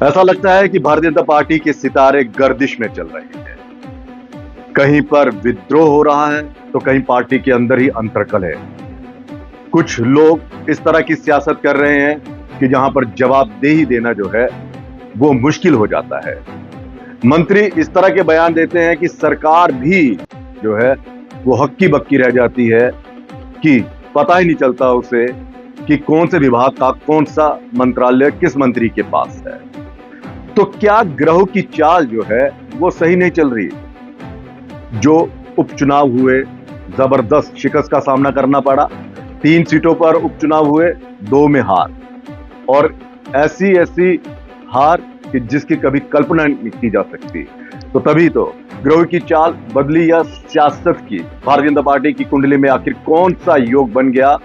ऐसा लगता है कि भारतीय जनता पार्टी के सितारे गर्दिश में चल रहे हैं। कहीं पर विद्रोह हो रहा है तो कहीं पार्टी के अंदर ही अंतर्कल है। कुछ लोग इस तरह की सियासत कर रहे हैं कि जहां पर जवाबदेही देना जो है वो मुश्किल हो जाता है। मंत्री इस तरह के बयान देते हैं कि सरकार भी जो है वो हक्की बक्की रह जाती है कि पता ही नहीं चलता उसे कि कौन से विभाग का कौन सा मंत्रालय किस मंत्री के पास है। तो क्या ग्रहों की चाल जो है वो सही नहीं चल रही? जो उपचुनाव हुए, जबरदस्त शिकस्त का सामना करना पड़ा। 3 सीटों पर उपचुनाव हुए, 2 में हार, और ऐसी ऐसी हार कि जिसकी कभी कल्पना नहीं की जा सकती। तो तभी तो ग्रहों की चाल बदली या सियासत की भारतीय जनता पार्टी की कुंडली में आखिर कौन सा योग बन गया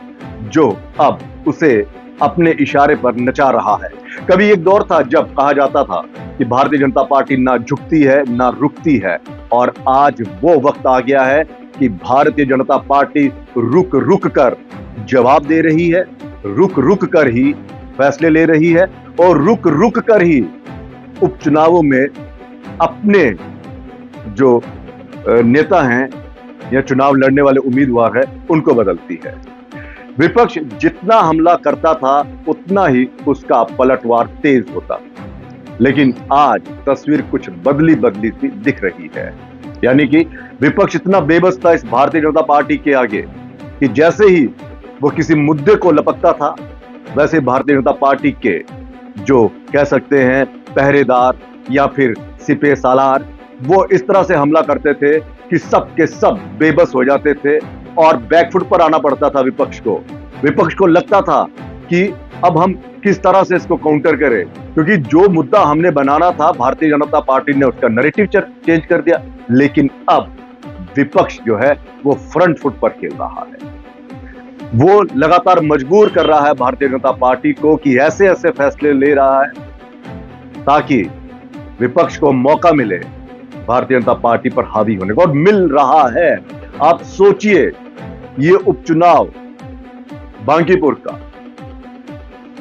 जो अब उसे अपने इशारे पर नचा रहा है। कभी एक दौर था जब कहा जाता था कि भारतीय जनता पार्टी ना झुकती है ना रुकती है, और आज वो वक्त आ गया है कि भारतीय जनता पार्टी रुक रुक कर जवाब दे रही है, रुक रुक कर ही फैसले ले रही है, और रुक रुक कर ही उपचुनावों में अपने जो नेता हैं या चुनाव लड़ने वाले उम्मीदवार हैं उनको बदलती है। विपक्ष जितना हमला करता था उतना ही उसका पलटवार तेज होता, लेकिन आज तस्वीर कुछ बदली बदली सी दिख रही है। यानी कि विपक्ष इतना बेबस था इस भारतीय जनता पार्टी के आगे कि जैसे ही वो किसी मुद्दे को लपकता था, वैसे भारतीय जनता पार्टी के जो कह सकते हैं पहरेदार या फिर सिपह सालार, वो इस तरह से हमला करते थे कि सब के सब बेबस हो जाते थे और बैकफुट पर आना पड़ता था विपक्ष को। विपक्ष को लगता था कि अब हम किस तरह से इसको काउंटर करें, क्योंकि जो मुद्दा हमने बनाना था भारतीय जनता पार्टी ने उसका नैरेटिव चेंज कर दिया। लेकिन अब विपक्ष जो है वो फ्रंट फुट पर खेल रहा है। वो लगातार मजबूर कर रहा है भारतीय जनता पार्टी को कि ऐसे ऐसे फैसले ले रहा है ताकि विपक्ष को मौका मिले भारतीय जनता पार्टी पर हावी होने को, और मिल रहा है। आप सोचिए, ये उपचुनाव बांकीपुर का,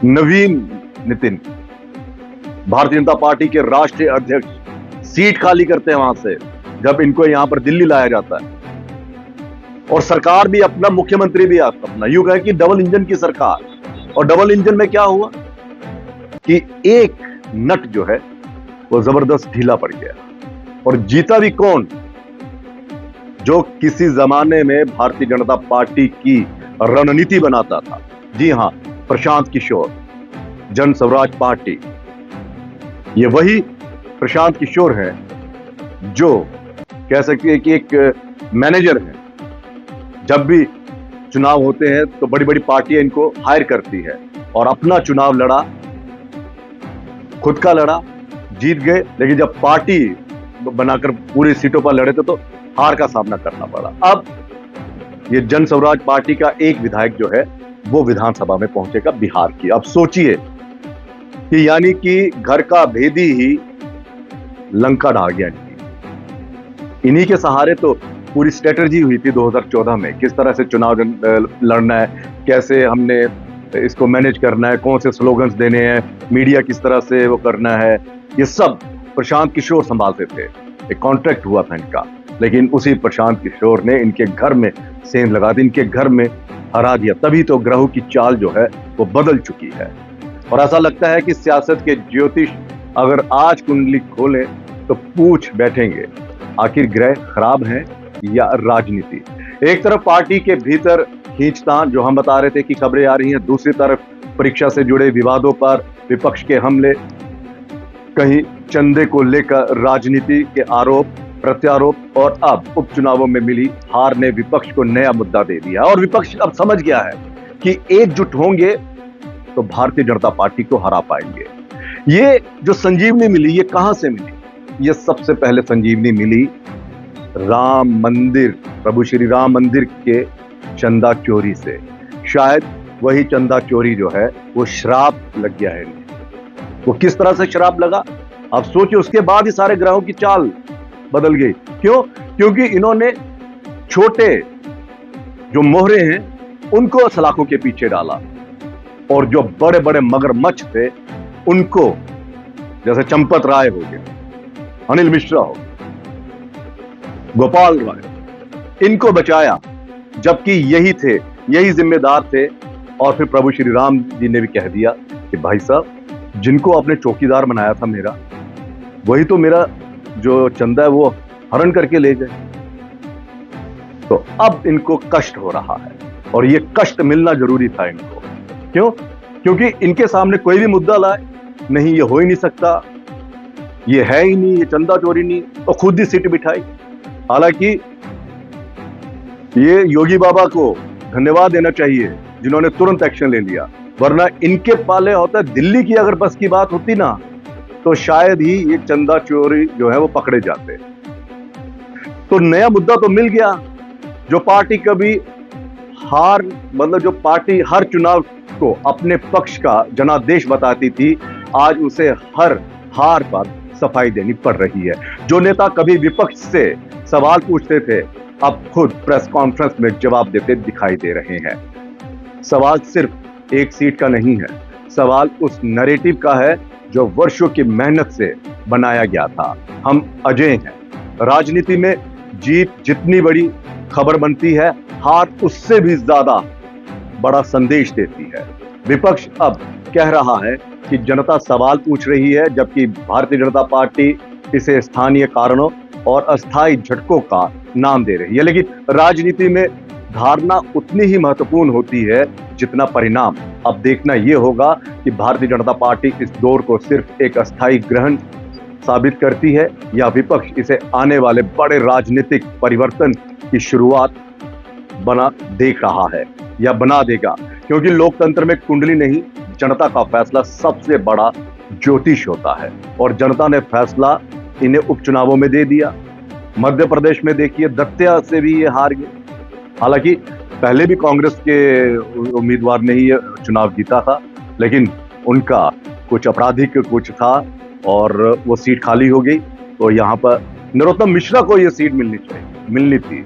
नवीन नितिन भारतीय जनता पार्टी के राष्ट्रीय अध्यक्ष सीट खाली करते हैं वहां से जब इनको यहां पर दिल्ली लाया जाता है, और सरकार भी अपना, मुख्यमंत्री भी अपना, यूं कहे कि डबल इंजन की सरकार। और डबल इंजन में क्या हुआ कि एक नट जो है वो जबरदस्त ढीला पड़ गया, और जीता भी कौन? जो किसी जमाने में भारतीय जनता पार्टी की रणनीति बनाता था। जी हां, प्रशांत किशोर, जन स्वराज पार्टी। ये वही प्रशांत किशोर है जो कह सकते हैं कि एक मैनेजर है। जब भी चुनाव होते हैं तो बड़ी बड़ी पार्टियां इनको हायर करती है, और अपना चुनाव लड़ा, खुद का लड़ा, जीत गए, लेकिन जब पार्टी बनाकर पूरी सीटों पर लड़े थे तो हार का सामना करना पड़ा। अब ये जन स्वराज पार्टी का एक विधायक जो है वो विधानसभा में पहुंचेगा बिहार की। अब सोचिए कि यानी कि घर का भेदी ही लंका ढा गया। इन्हीं के सहारे तो पूरी स्ट्रेटजी हुई थी 2014 में, किस तरह से चुनाव लड़ना है, कैसे हमने इसको मैनेज करना है, कौन से स्लोगन्स देने हैं, मीडिया किस तरह से वो करना है, ये सब प्रशांत किशोर संभालते थे। एक कॉन्ट्रैक्ट हुआ था इनका, लेकिन उसी प्रशांत किशोर ने इनके घर में सेंध लगा दी, इनके घर में हरा दिया। तभी तो ग्रहों की चाल जो है वो बदल चुकी है, और ऐसा लगता है कि सियासत के ज्योतिष अगर आज कुंडली खोलें तो पूछ बैठेंगे आखिर ग्रह खराब हैं या राजनीति। एक तरफ पार्टी के भीतर खींचतान जो हम बता रहे थे कि खबरें आ रही हैं, दूसरी तरफ परीक्षा से जुड़े विवादों पर विपक्ष के हमले, कहीं चंदे को लेकर राजनीति के आरोप प्रत्यारोप, और अब उपचुनावों में मिली हार ने विपक्ष को नया मुद्दा दे दिया। और विपक्ष अब समझ गया है कि एकजुट होंगे तो भारतीय जनता पार्टी को हरा पाएंगे। ये जो संजीवनी मिली, ये कहां से मिली? ये सबसे पहले संजीवनी मिली राम मंदिर, प्रभु श्री राम मंदिर के चंदा चोरी से। शायद वही चंदा चोरी जो है वो श्राप लग गया है इन्हें। वो किस तरह से श्राप लगा आप सोचिए। उसके बाद ही सारे ग्रहों की चाल बदल गई। क्यों? क्योंकि इन्होंने छोटे जो मोहरे हैं उनको सलाखों के पीछे डाला, और जो बड़े बड़े मगरमच्छ थे उनको जैसे चंपत राय हो गया, अनिल मिश्रा हो, गोपाल राय, इनको बचाया, जबकि यही जिम्मेदार थे। और फिर प्रभु श्री राम जी ने भी कह दिया कि भाई साहब, जिनको आपने चौकीदार बनाया था मेरा, वही तो मेरा जो चंदा है वो हरण करके ले गए। तो अब इनको कष्ट हो रहा है और ये कष्ट मिलना जरूरी था इनको। क्यों? क्योंकि इनके सामने कोई भी मुद्दा लाए, नहीं ये हो ही नहीं सकता, ये है ही नहीं, ये चंदा चोरी नहीं, तो खुद ही सीट बिठाई। हालांकि ये योगी बाबा को धन्यवाद देना चाहिए जिन्होंने तुरंत एक्शन ले लिया, वरना इनके पाले होता दिल्ली की अगर बस की बात होती ना, तो शायद ही ये चंदा चोरी जो है वो पकड़े जाते। तो नया मुद्दा तो मिल गया। जो पार्टी कभी जो पार्टी हर चुनाव को अपने पक्ष का जनादेश बताती थी, आज उसे हर हार पर सफाई देनी पड़ रही है। जो नेता कभी विपक्ष से सवाल पूछते थे, अब खुद प्रेस कॉन्फ्रेंस में जवाब देते दिखाई दे रहे हैं। सवाल सिर्फ एक सीट का नहीं है, सवाल उस नैरेटिव का है जो वर्षों की मेहनत से बनाया गया था। हम अजय हैं। राजनीति में जीत जितनी बड़ी खबर बनती है, हार उससे भी ज्यादा बड़ा संदेश देती है। विपक्ष अब कह रहा है कि जनता सवाल पूछ रही है, जबकि भारतीय जनता पार्टी इसे स्थानीय कारणों और अस्थायी झटकों का नाम दे रही है। लेकिन राजनीति में धारणा उतनी ही महत्वपूर्ण होती है जितना परिणाम। अब देखना यह होगा कि भारतीय जनता पार्टी इस दौर को सिर्फ एक अस्थायी ग्रहण साबित करती है या विपक्ष इसे आने वाले बड़े राजनीतिक परिवर्तन की शुरुआत देख रहा है या बना देगा। क्योंकि लोकतंत्र में कुंडली नहीं, जनता का फैसला सबसे बड़ा ज्योतिष होता है और जनता ने फैसला इन्हें उपचुनावों में दे दिया। मध्य प्रदेश में देखिए, दतिया से भी ये हार गए। हालांकि पहले भी कांग्रेस के उम्मीदवार ने ही ये चुनाव जीता था, लेकिन उनका कुछ आपराधिक कुछ था और वो सीट खाली हो गई। तो यहाँ पर नरोत्तम मिश्रा को ये सीट मिलनी थी।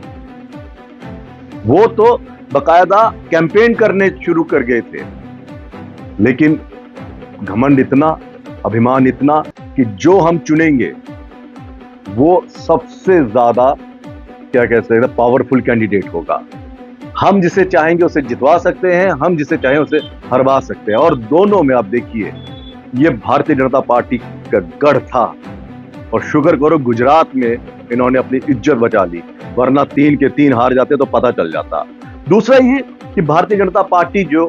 वो तो बकायदा कैंपेन करने शुरू कर गए थे, लेकिन घमंड इतना, अभिमान इतना कि जो हम चुनेंगे वो सबसे ज्यादा क्या कह सकते हैं, पावरफुल कैंडिडेट होगा। हम जिसे चाहेंगे उसे जितवा सकते हैं, हम जिसे चाहें उसे हरवा सकते हैं। और दोनों में आप देखिए, ये भारतीय जनता पार्टी का गढ़ था और शुक्र करो गुजरात में इन्होंने अपनी इज्जत बचा ली, वरना 3 के 3 हार जाते तो पता चल जाता। दूसरा ये कि भारतीय जनता पार्टी जो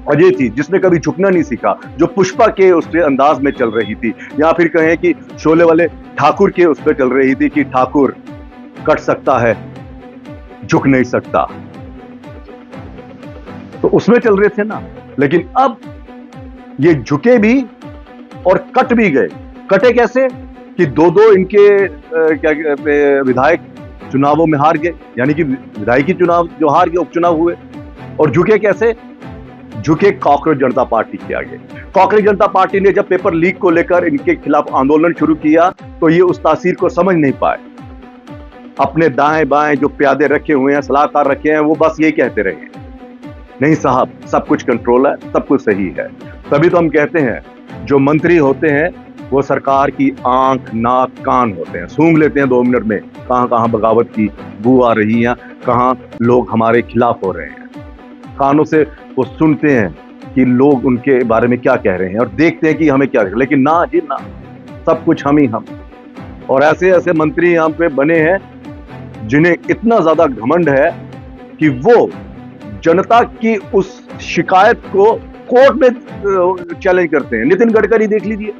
अजय थी, जिसने कभी झुकना नहीं सीखा, जो पुष्पा के उसके अंदाज में चल रही थी, या फिर कहें कि शोले वाले ठाकुर के उस पर चल रही थी कि ठाकुर कट सकता है, झुक नहीं सकता, तो उसमें चल रहे थे ना। लेकिन अब ये झुके भी और कट भी गए। कटे कैसे कि दो इनके विधायक चुनावों में हार गए, यानी कि विधायकी चुनाव जो हार गए, उपचुनाव हुए। और झुके कैसे? झुके कॉकरोच जनता पार्टी के आगे। कॉकरोच जनता पार्टी ने जब पेपर लीक को लेकर इनके खिलाफ आंदोलन शुरू किया, तो ये उस तासीर को समझ नहीं पाए। अपने दाएं बाएं जो प्यादे रखे हुए हैं, सलाहकार रखे हैं, वो बस यही कहते रहे, नहीं साहब सब कुछ कंट्रोल है, सब कुछ सही है। तभी तो हम कहते हैं जो मंत्री होते हैं वो सरकार की आंख नाक कान होते हैं, सूंघ लेते हैं 2 मिनट में कहां कहां बगावत की बू आ रही है, कहां लोग हमारे खिलाफ हो रहे हैं। कानों से वो सुनते हैं कि लोग उनके बारे में क्या कह रहे हैं और देखते हैं कि हमें क्या, लेकिन ना जी ना, सब कुछ हम ही हम। और ऐसे ऐसे मंत्री यहाँ पे बने हैं जिन्हें इतना ज्यादा घमंड है कि वो जनता की उस शिकायत को कोर्ट में चैलेंज करते हैं। नितिन गडकरी देख लीजिए,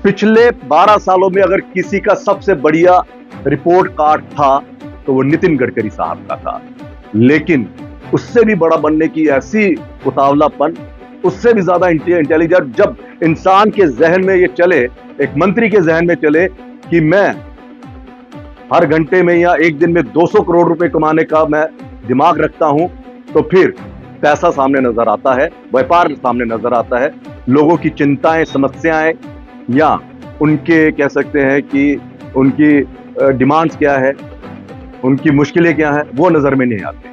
पिछले 12 सालों में अगर किसी का सबसे बढ़िया रिपोर्ट कार्ड था तो वो नितिन गडकरी साहब का था। लेकिन उससे भी बड़ा बनने की ऐसी उतावलापन, उससे भी ज्यादा इंटेलिजेंट जब इंसान के जहन में ये चले, एक मंत्री के जहन में चले कि मैं हर घंटे में या एक दिन में 200 करोड़ रुपए कमाने का मैं दिमाग रखता हूं, तो फिर पैसा सामने नजर आता है, व्यापार सामने नजर आता है, लोगों की चिंताएं, समस्याएं या उनके कह सकते हैं कि उनकी डिमांड्स क्या है, उनकी मुश्किलें क्या है, वो नजर में नहीं आते।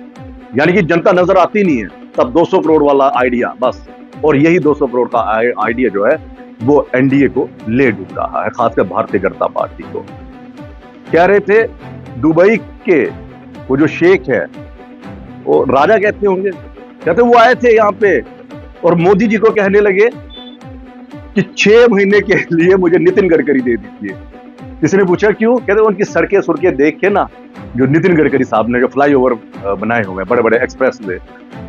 यानी कि जनता नजर आती नहीं है, तब 200 करोड़ वाला आइडिया बस और यही 200 करोड़ का आइडिया जो है वो एनडीए को ले डूब रहा है, खासकर भारतीय जनता पार्टी को। कह रहे थे दुबई के वो जो शेख है, वो राजा कहते होंगे, कहते वो आए थे यहाँ पे और मोदी जी को कहने लगे कि 6 महीने के लिए मुझे नितिन गडकरी दे दीजिए। किसी ने पूछा क्यों? कहते उनकी सड़कें सुड़कें देख के ना, जो नितिन गडकरी साहब ने जो फ्लाईओवर बनाए हुए हैं, बड़े बड़े एक्सप्रेस वे,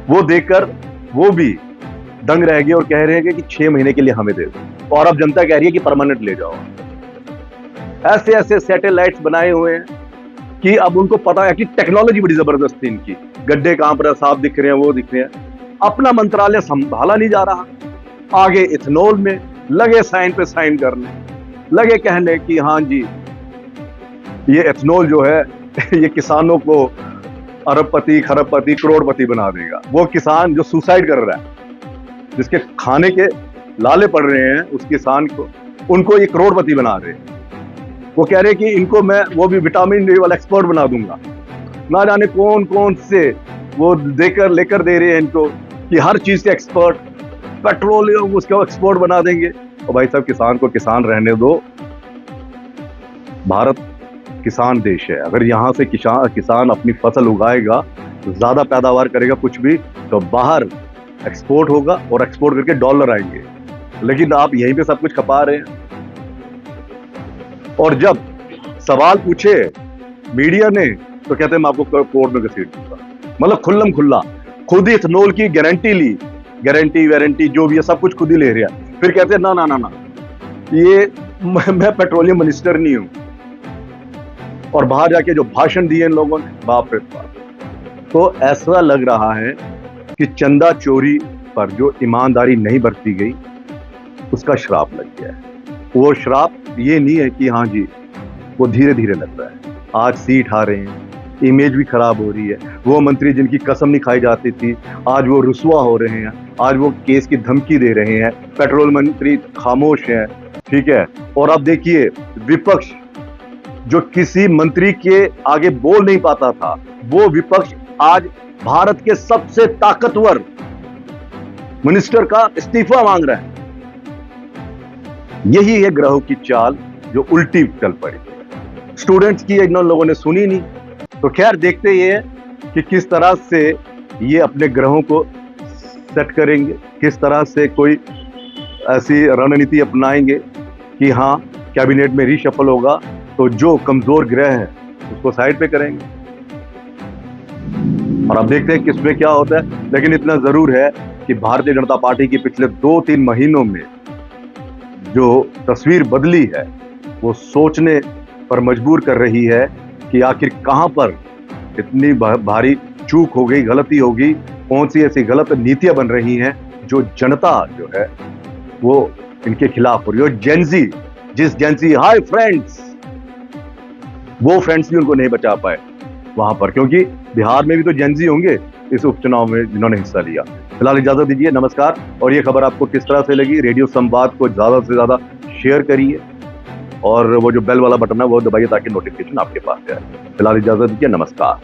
वो देखकर वो भी दंग रह गए और कह रहे हैं कि 6 महीने के लिए हमें दे दो। और अब जनता कह रही है कि परमानेंट ले जाओ। ऐसे ऐसे सैटेलाइट्स बनाए हुए हैं कि अब उनको पता है कि टेक्नोलॉजी बड़ी जबरदस्त थी इनकी। गड्ढे कहां पर साफ दिख रहे हैं, वो दिख रहे हैं। अपना मंत्रालय संभाला नहीं जा रहा, आगे इथेनॉल में लगे साइन पे साइन करने, लगे कहने कि हाँ जी ये इथेनॉल जो है ये किसानों को अरबपति, खरबपति, करोड़पति बना देगा। वो किसान जो सुसाइड कर रहा है, जिसके खाने के लाले पड़ रहे हैं उस किसान को, उनको ये करोड़पति बना रहे हैं। वो कह रहे हैं कि इनको मैं वो भी विटामिन डी वाला एक्सपर्ट बना दूंगा। ना जाने कौन कौन से वो लेकर दे रहे हैं इनको कि हर चीज के एक्सपर्ट, पेट्रोलियम उसका एक्सपर्ट बना देंगे। और भाई साहब, किसान को किसान रहने दो। भारत किसान देश है। अगर यहाँ से किसान अपनी फसल उगाएगा, ज्यादा पैदावार करेगा कुछ भी, तो बाहर एक्सपोर्ट होगा और एक्सपोर्ट करके डॉलर आएंगे। लेकिन आप यहीं पे सब कुछ खपा रहे हैं। और जब सवाल पूछे मीडिया ने तो कहते हैं मैं आपको कोर्ट में घसीट दूंगा। मतलब खुल्लम खुल्ला खुद ही इथेनॉल की गारंटी ली, गारंटी वारंटी जो भी है सब कुछ खुद ही ले रहा है। फिर कहते हैं ना ना ना ना, ये मैं पेट्रोलियम मिनिस्टर नहीं हूं। और बाहर जाके जो भाषण दिए इन लोगों ने, बाप रे बाप। तो ऐसा लग रहा है कि चंदा चोरी पर जो ईमानदारी नहीं बरती गई, उसका श्राप लग गया है। वो श्राप ये नहीं है कि हाँ जी वो धीरे धीरे लग रहा है। आज सीट हारे हैं, इमेज भी खराब हो रही है। वो मंत्री जिनकी कसम नहीं खाई जाती थी, आज वो रुसवा हो रहे हैं, आज वो केस की धमकी दे रहे हैं। पेट्रोल मंत्री खामोश हैं, ठीक है। और अब देखिए विपक्ष जो किसी मंत्री के आगे बोल नहीं पाता था, वो विपक्ष आज भारत के सबसे ताकतवर मिनिस्टर का इस्तीफा मांग रहा है। यही है ग्रहों की चाल जो उल्टी चल पड़ी। स्टूडेंट्स की इन लोगों ने सुनी नहीं। तो खैर देखते ये कि किस तरह से ये अपने ग्रहों को सेट करेंगे, किस तरह से कोई ऐसी रणनीति अपनाएंगे कि हाँ कैबिनेट में रीशफल होगा तो जो कमजोर ग्रह है उसको साइड पे करेंगे। और अब देखते हैं किसमें क्या होता है। लेकिन इतना जरूर है कि भारतीय जनता पार्टी की पिछले 2-3 महीनों में जो तस्वीर बदली है वो सोचने पर मजबूर कर रही है कि आखिर कहां पर इतनी भारी चूक हो गई, गलती होगी, कौन सी ऐसी गलत नीतियां बन रही हैं जो जनता जो है वो इनके खिलाफ हो रही है। जेंजी, जिस जेंजी हाय फ्रेंड्स, वो फ्रेंड्स भी उनको नहीं बचा पाए वहां पर, क्योंकि बिहार में भी तो जेंजी होंगे इस उपचुनाव में जिन्होंने हिस्सा लिया। फिलहाल इजाजत दीजिए, नमस्कार। और ये खबर आपको किस तरह से लगी, रेडियो संवाद को ज्यादा से ज्यादा शेयर करिए और वो जो बेल वाला बटन है वो दबाइए ताकि नोटिफिकेशन आपके पास जाए। फिलहाल इजाजत दीजिए, नमस्कार।